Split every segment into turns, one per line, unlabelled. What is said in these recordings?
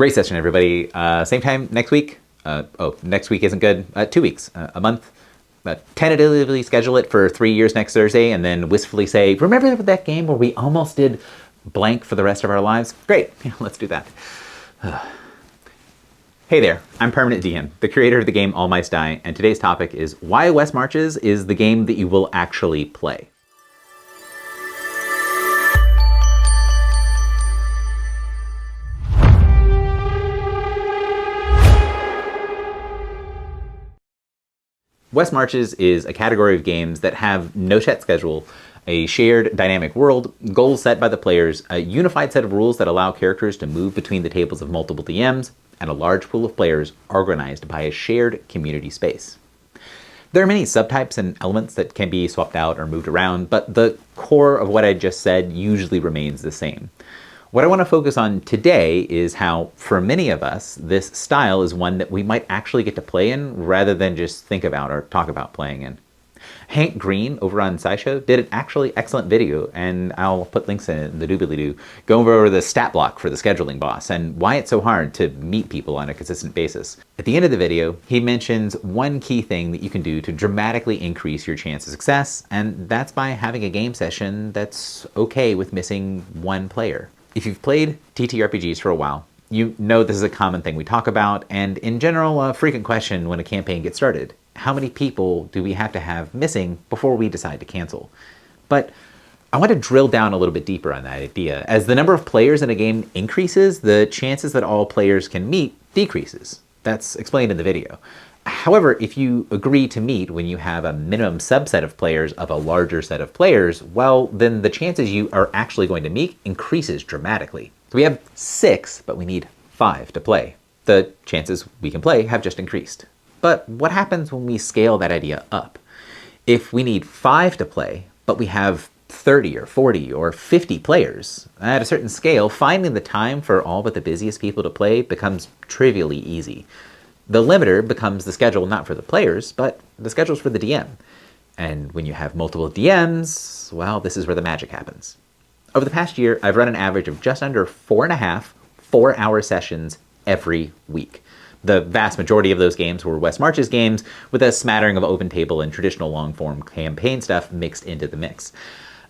Great session, everybody. Same time next week. Next week isn't good. 2 weeks, a month. Tentatively schedule it for 3 years next Thursday, and then wistfully say, remember that game where we almost did blank for the rest of our lives? Great, yeah, let's do that. Hey there, I'm Permanent DM, the creator of the game All Mice Die, and today's topic is why West Marches is the game that you will actually play. West Marches is a category of games that have no set schedule, a shared dynamic world, goals set by the players, a unified set of rules that allow characters to move between the tables of multiple DMs, and a large pool of players organized by a shared community space. There are many subtypes and elements that can be swapped out or moved around, but the core of what I just said usually remains the same. What I want to focus on today is how, for many of us, this style is one that we might actually get to play in rather than just think about or talk about playing in. Hank Green over on SciShow did an actually excellent video, and I'll put links in it in the doobly-doo, going over the stat block for the scheduling boss and why it's so hard to meet people on a consistent basis. At the end of the video, he mentions one key thing that you can do to dramatically increase your chance of success, and that's by having a game session that's okay with missing one player. If you've played TTRPGs for a while, you know this is a common thing we talk about, and in general, a frequent question when a campaign gets started. How many people do we have to have missing before we decide to cancel? But I want to drill down a little bit deeper on that idea. As the number of players in a game increases, the chances that all players can meet decreases. That's explained in the video. However, if you agree to meet when you have a minimum subset of players of a larger set of players, well, then the chances you are actually going to meet increases dramatically. So we have 6, but we need 5 to play. The chances we can play have just increased. But what happens when we scale that idea up? If we need 5 to play, but we have 30 or 40 or 50 players, at a certain scale, finding the time for all but the busiest people to play becomes trivially easy. The limiter becomes the schedule not for the players, but the schedule's for the DM. And when you have multiple DMs, well, this is where the magic happens. Over the past year, I've run an average of just under 4.5 4-hour sessions every week. The vast majority of those games were West Marches games, with a smattering of open table and traditional long-form campaign stuff mixed into the mix.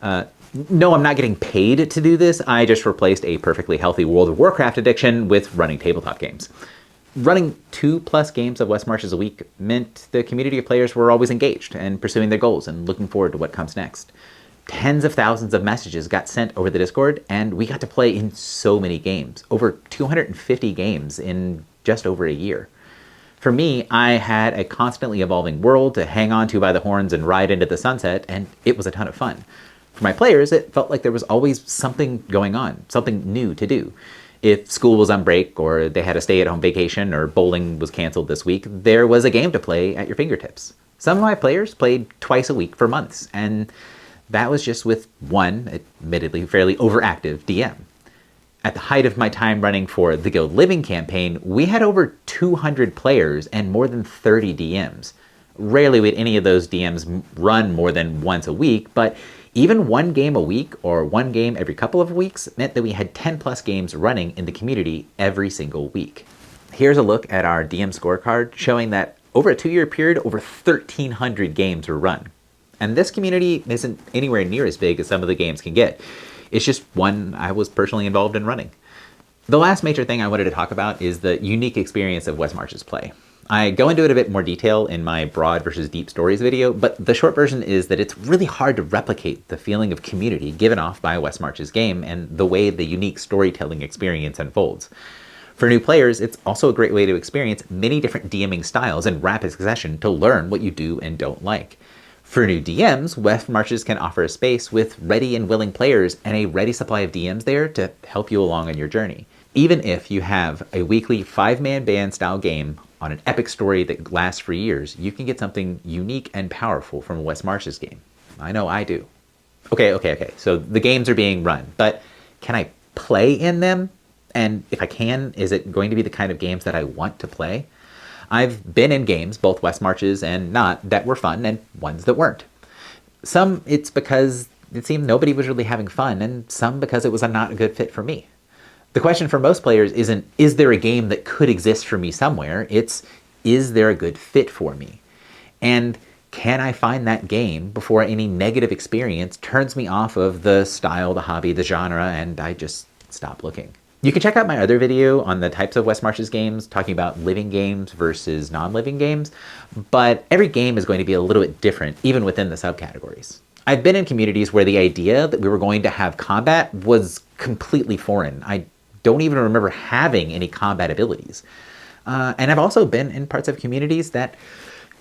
No, I'm not getting paid to do this. I just replaced a perfectly healthy World of Warcraft addiction with running tabletop games. Running 2+ games of West Marches a week meant the community of players were always engaged and pursuing their goals and looking forward to what comes next. Tens of thousands of messages got sent over the Discord, and we got to play in so many games, over 250 games in just over a year. For me, I had a constantly evolving world to hang on to by the horns and ride into the sunset, and it was a ton of fun. For my players, it felt like there was always something going on, something new to do. If school was on break, or they had a stay-at-home vacation, or bowling was canceled this week, there was a game to play at your fingertips. Some of my players played twice a week for months, and that was just with one, admittedly fairly overactive DM. At the height of my time running for the Guild Living campaign, we had over 200 players and more than 30 DMs. Rarely would any of those DMs run more than once a week, but even one game a week or one game every couple of weeks meant that we had 10+ games running in the community every single week. Here's a look at our DM scorecard showing that over a 2-year period, over 1,300 games were run. And this community isn't anywhere near as big as some of the games can get. It's just one I was personally involved in running. The last major thing I wanted to talk about is the unique experience of West Marches play. I go into it a bit more detail in my broad versus deep stories video, but the short version is that it's really hard to replicate the feeling of community given off by a West Marches game and the way the unique storytelling experience unfolds. For new players, it's also a great way to experience many different DMing styles in rapid succession to learn what you do and don't like. For new DMs, West Marches can offer a space with ready and willing players and a ready supply of DMs there to help you along on your journey. Even if you have a weekly 5-man band style game on an epic story that lasts for years, you can get something unique and powerful from a West Marches game. I know I do. Okay, so the games are being run, but can I play in them? And if I can, is it going to be the kind of games that I want to play? I've been in games, both West Marches and not, that were fun and ones that weren't. Some it's because it seemed nobody was really having fun, and some because it was not a good fit for me. The question for most players isn't, is there a game that could exist for me somewhere? It's, is there a good fit for me? And can I find that game before any negative experience turns me off of the style, the hobby, the genre, and I just stop looking? You can check out my other video on the types of West Marches games, talking about living games versus non-living games, but every game is going to be a little bit different, even within the subcategories. I've been in communities where the idea that we were going to have combat was completely foreign. I don't even remember having any combat abilities. And I've also been in parts of communities that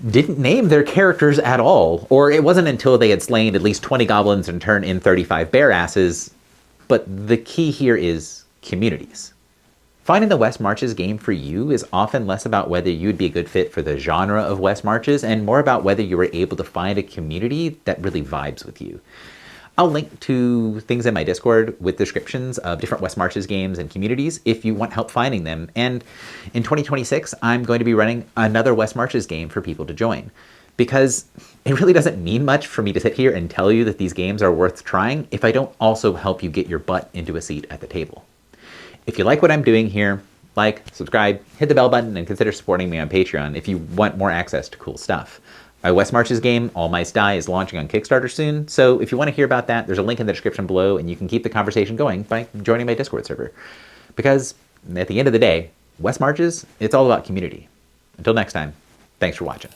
didn't name their characters at all, or it wasn't until they had slain at least 20 goblins and turned in 35 bear asses. But the key here is communities. Finding the West Marches game for you is often less about whether you'd be a good fit for the genre of West Marches and more about whether you were able to find a community that really vibes with you. I'll link to things in my Discord with descriptions of different West Marches games and communities if you want help finding them. And in 2026, I'm going to be running another West Marches game for people to join, because it really doesn't mean much for me to sit here and tell you that these games are worth trying if I don't also help you get your butt into a seat at the table. If you like what I'm doing here, like, subscribe, hit the bell button, and consider supporting me on Patreon if you want more access to cool stuff. My West Marches game, All Mice Die, is launching on Kickstarter soon, so if you want to hear about that, there's a link in the description below, and you can keep the conversation going by joining my Discord server. Because at the end of the day, West Marches, it's all about community. Until next time, thanks for watching.